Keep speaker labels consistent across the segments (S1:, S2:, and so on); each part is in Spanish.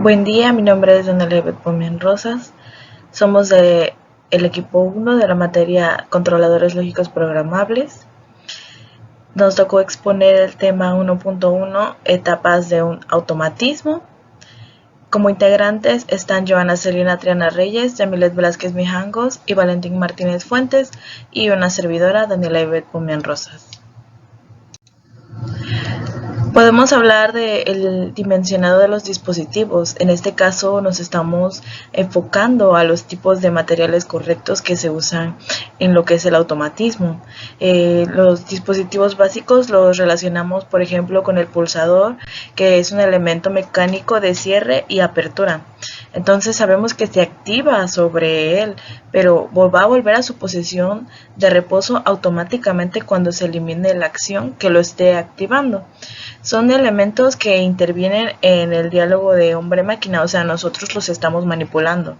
S1: Buen día, mi nombre es Daniela Pomian Rosas. Somos de el equipo 1 de la materia Controladores Lógicos Programables. Nos tocó exponer el tema 1.1, etapas de un automatismo. Como integrantes están Joana Celina Triana Reyes, Yamilet Velázquez Mijangos y Valentín Martínez Fuentes, y una servidora, Daniela Ivette Pomian Rosas. Podemos hablar del dimensionado de los dispositivos. En este caso nos estamos enfocando a los tipos de materiales correctos que se usan en lo que es el automatismo. Los dispositivos básicos los relacionamos, por ejemplo, con el pulsador, que es un elemento mecánico de cierre y apertura. Entonces sabemos que se activa sobre él, pero va a volver a su posición de reposo automáticamente cuando se elimine la acción que lo esté activando. Son elementos que intervienen en el diálogo de hombre-máquina, o sea, nosotros los estamos manipulando.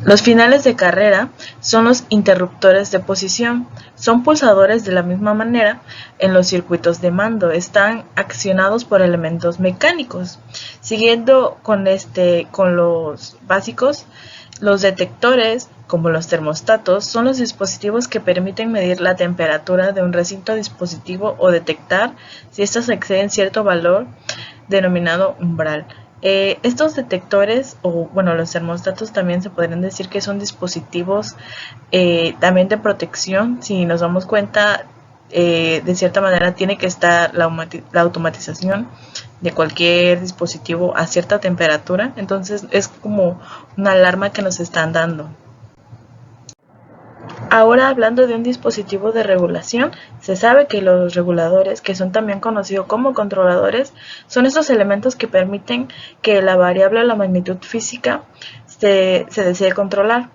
S1: Los finales de carrera son los interruptores de posición. Son pulsadores de la misma manera en los circuitos de mando. Están accionados por elementos mecánicos. Siguiendo con los básicos, los detectores, como los termostatos, son los dispositivos que permiten medir la temperatura de un recinto dispositivo o detectar si éstas exceden cierto valor denominado umbral. Estos detectores, los termostatos también se podrían decir que son dispositivos también de protección. Si nos damos cuenta, de cierta manera tiene que estar la automatización de cualquier dispositivo a cierta temperatura, entonces es como una alarma que nos están dando. Ahora, hablando de un dispositivo de regulación, se sabe que los reguladores, que son también conocidos como controladores, son esos elementos que permiten que la variable o la magnitud física se desee controlar.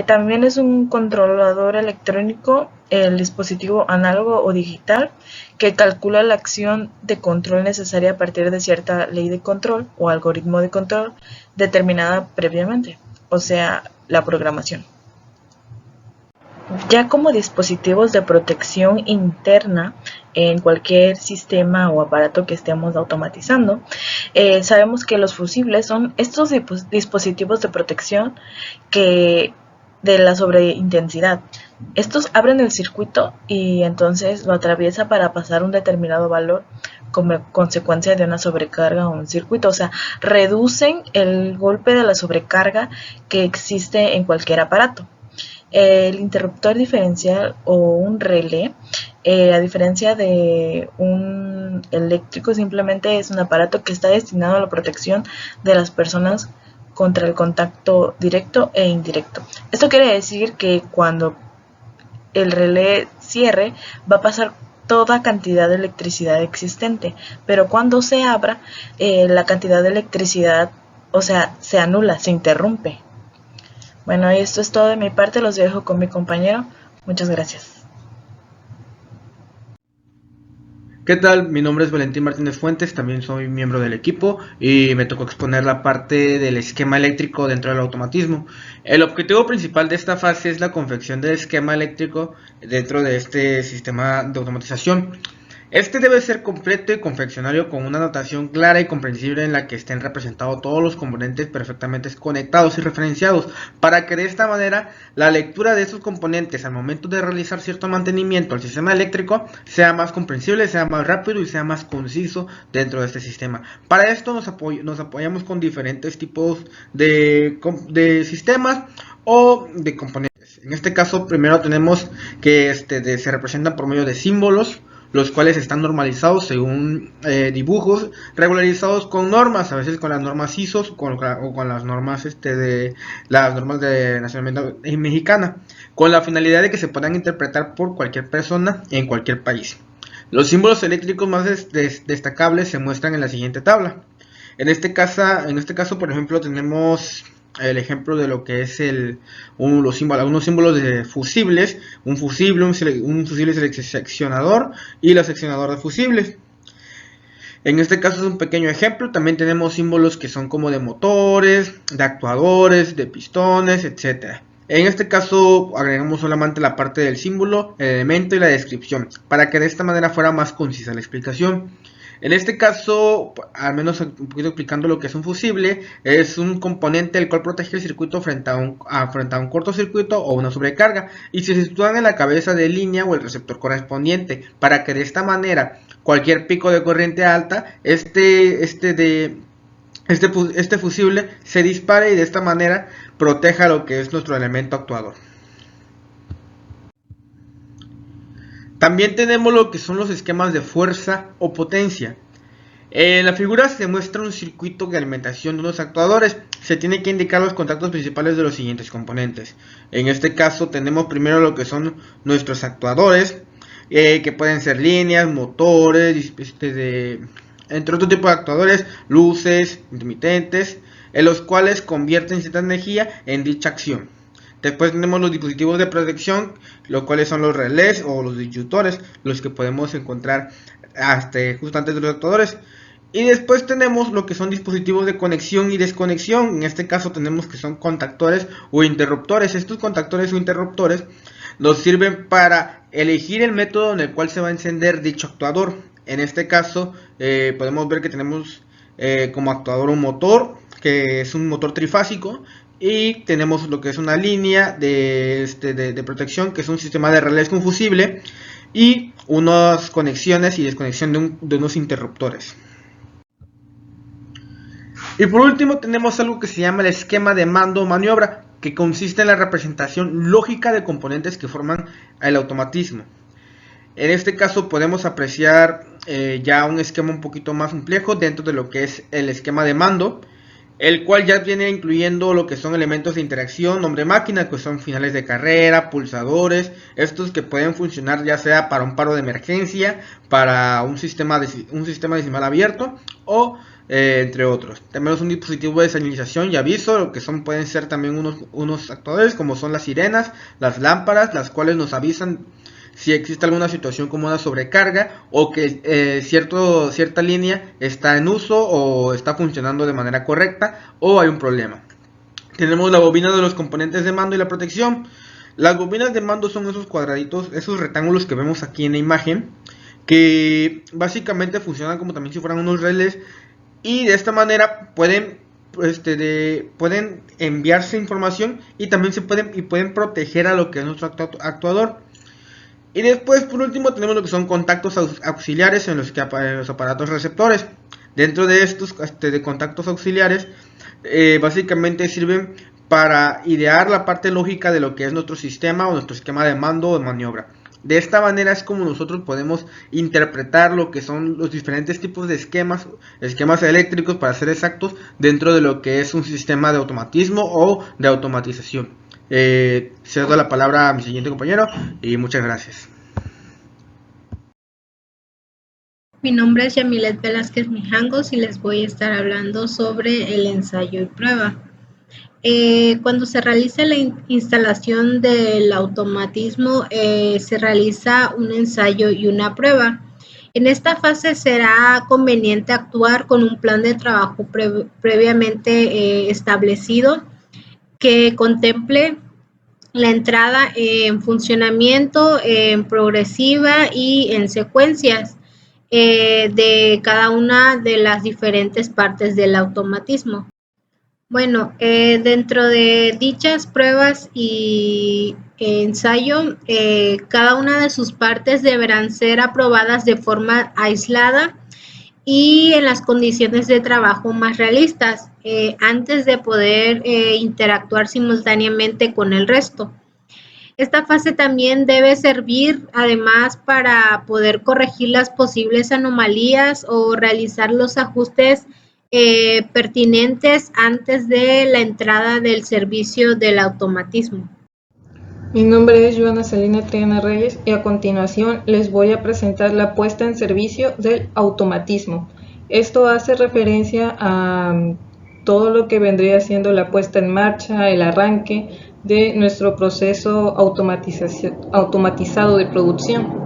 S1: También es un controlador electrónico el dispositivo análogo o digital que calcula la acción de control necesaria a partir de cierta ley de control o algoritmo de control determinada previamente, o sea, la programación. Ya como dispositivos de protección interna en cualquier sistema o aparato que estemos automatizando, sabemos que los fusibles son estos dispositivos de protección de la sobreintensidad. Estos abren el circuito y entonces lo atraviesa para pasar un determinado valor como consecuencia de una sobrecarga o un circuito, o sea, reducen el golpe de la sobrecarga que existe en cualquier aparato. El interruptor diferencial o un relé, a diferencia de un eléctrico, simplemente es un aparato que está destinado a la protección de las personas contra el contacto directo e indirecto. Esto quiere decir que cuando el relé cierre va a pasar toda cantidad de electricidad existente, pero cuando se abra, la cantidad de electricidad, o sea, se anula, se interrumpe. Bueno, y esto es todo de mi parte, los dejo con mi compañero. Muchas gracias.
S2: ¿Qué tal? Mi nombre es Valentín Martínez Fuentes, también soy miembro del equipo y me tocó exponer la parte del esquema eléctrico dentro del automatismo. El objetivo principal de esta fase es la confección del esquema eléctrico dentro de este sistema de automatización. Este debe ser completo y confeccionario con una notación clara y comprensible en la que estén representados todos los componentes perfectamente conectados y referenciados, para que de esta manera la lectura de estos componentes al momento de realizar cierto mantenimiento al sistema eléctrico sea más comprensible, sea más rápido y sea más conciso dentro de este sistema. Para esto nos apoyamos con diferentes tipos de sistemas o de componentes. En este caso primero tenemos que se representan por medio de símbolos, los cuales están normalizados según dibujos, regularizados con normas, a veces con las normas ISO o con las normas de nacionalidad mexicana, con la finalidad de que se puedan interpretar por cualquier persona en cualquier país. Los símbolos eléctricos más destacables se muestran en la siguiente tabla. En este caso, por ejemplo, tenemos el ejemplo de lo que es algunos símbolos de fusibles, un fusible seccionador y la seccionador de fusibles. En este caso es un pequeño ejemplo. También tenemos símbolos que son como de motores, de actuadores, de pistones, etc. En este caso agregamos solamente la parte del símbolo, el elemento y la descripción, para que de esta manera fuera más concisa la explicación. En este caso, al menos un poquito explicando lo que es un fusible, es un componente el cual protege el circuito frente a un cortocircuito o una sobrecarga, y se sitúan en la cabeza de línea o el receptor correspondiente, para que de esta manera cualquier pico de corriente alta, este fusible se dispare y de esta manera proteja lo que es nuestro elemento actuador. También tenemos lo que son los esquemas de fuerza o potencia. En la figura se muestra un circuito de alimentación de unos actuadores. Se tiene que indicar los contactos principales de los siguientes componentes. En este caso tenemos primero lo que son nuestros actuadores, que pueden ser líneas, motores, entre otro tipo de actuadores, luces, intermitentes, en los cuales convierten cierta energía en dicha acción. Después tenemos los dispositivos de protección, los cuales son los relés o los disyuntores, los que podemos encontrar justo antes de los actuadores. Y después tenemos lo que son dispositivos de conexión y desconexión. En este caso tenemos que son contactores o interruptores. Estos contactores o interruptores nos sirven para elegir el método en el cual se va a encender dicho actuador. En este caso podemos ver que tenemos como actuador un motor, que es un motor trifásico, y tenemos lo que es una línea de protección, que es un sistema de relés con fusible, y unas conexiones y desconexión de unos interruptores. Y por último tenemos algo que se llama el esquema de mando o maniobra, que consiste en la representación lógica de componentes que forman el automatismo. En este caso podemos apreciar ya un esquema un poquito más complejo dentro de lo que es el esquema de mando, el cual ya viene incluyendo lo que son elementos de interacción hombre-máquina, que son finales de carrera, pulsadores, estos que pueden funcionar ya sea para un paro de emergencia, para un sistema decimal abierto o entre otros. Tenemos un dispositivo de señalización y aviso, lo que pueden ser también unos actuadores como son las sirenas, las lámparas, las cuales nos avisan si existe alguna situación como una sobrecarga o que cierta línea está en uso o está funcionando de manera correcta o hay un problema. Tenemos la bobina de los componentes de mando y la protección. Las bobinas de mando son esos cuadraditos, esos rectángulos que vemos aquí en la imagen, que básicamente funcionan como también si fueran unos relés, y de esta manera pueden enviarse información y también pueden proteger a lo que es nuestro actuador. Y después, por último, tenemos lo que son contactos auxiliares en los aparatos receptores. Dentro de estos de contactos auxiliares, básicamente sirven para idear la parte lógica de lo que es nuestro sistema o nuestro esquema de mando o de maniobra. De esta manera es como nosotros podemos interpretar lo que son los diferentes tipos de esquemas eléctricos, para ser exactos, dentro de lo que es un sistema de automatismo o de automatización. Cedo la palabra a mi siguiente compañero y muchas gracias.
S3: Mi nombre es Yamilet Velázquez Mijangos y les voy a estar hablando sobre el ensayo y prueba. Cuando se realiza la instalación del automatismo, se realiza un ensayo y una prueba. En esta fase será conveniente actuar con un plan de trabajo previamente establecido, que contemple la entrada en funcionamiento, en progresiva y en secuencias de cada una de las diferentes partes del automatismo. Bueno, dentro de dichas pruebas y ensayo, cada una de sus partes deberán ser aprobadas de forma aislada y en las condiciones de trabajo más realistas, antes de poder interactuar simultáneamente con el resto. Esta fase también debe servir además para poder corregir las posibles anomalías o realizar los ajustes pertinentes antes de la entrada del servicio del automatismo.
S4: Mi nombre es Joana Celina Triana Reyes y a continuación les voy a presentar la puesta en servicio del automatismo. Esto hace referencia a todo lo que vendría siendo la puesta en marcha, el arranque de nuestro proceso automatizado de producción.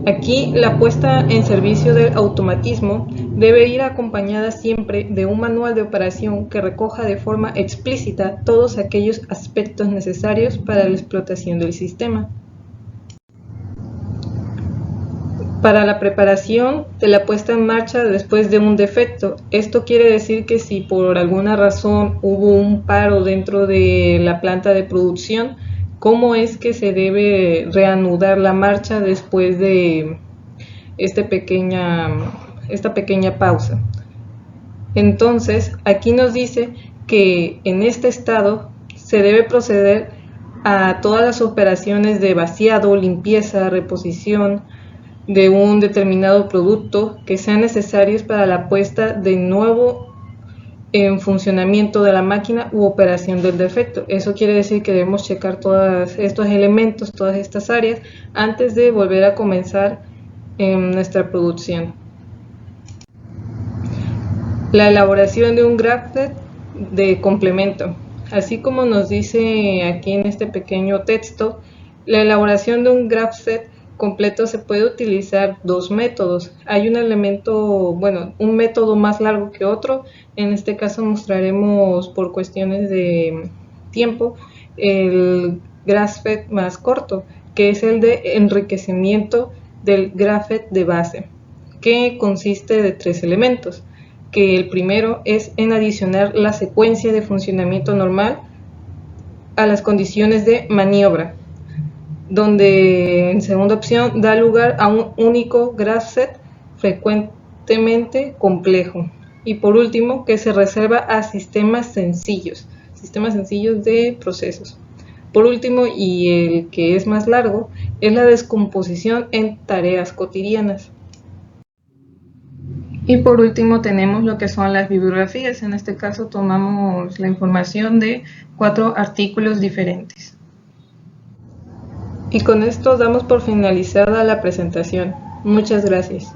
S4: Aquí la puesta en servicio del automatismo debe ir acompañada siempre de un manual de operación que recoja de forma explícita todos aquellos aspectos necesarios para la explotación del sistema. para la preparación de la puesta en marcha después de un defecto. Esto quiere decir que si por alguna razón hubo un paro dentro de la planta de producción, ¿cómo es que se debe reanudar la marcha después de esta pequeña pausa? Entonces, aquí nos dice que en este estado se debe proceder a todas las operaciones de vaciado, limpieza, reposición de un determinado producto que sean necesarios para la puesta de nuevo en funcionamiento de la máquina u operación del defecto. Eso quiere decir que debemos checar todos estos elementos, todas estas áreas, antes de volver a comenzar en nuestra producción. La elaboración de un graphic de complemento. Así como nos dice aquí en este pequeño texto, la elaboración de un graph set completo se puede utilizar dos métodos. Hay un método más largo que otro. En este caso mostraremos por cuestiones de tiempo el graph set más corto, que es el de enriquecimiento del graph set de base, que consiste de 3 elementos. Que el primero es en adicionar la secuencia de funcionamiento normal a las condiciones de maniobra, donde en segunda opción da lugar a un único graph set frecuentemente complejo, y por último que se reserva a sistemas sencillos de procesos. Por último, y el que es más largo, es la descomposición en tareas cotidianas. Y por último tenemos lo que son las bibliografías. En este caso tomamos la información de 4 artículos diferentes. Y con esto damos por finalizada la presentación. Muchas gracias.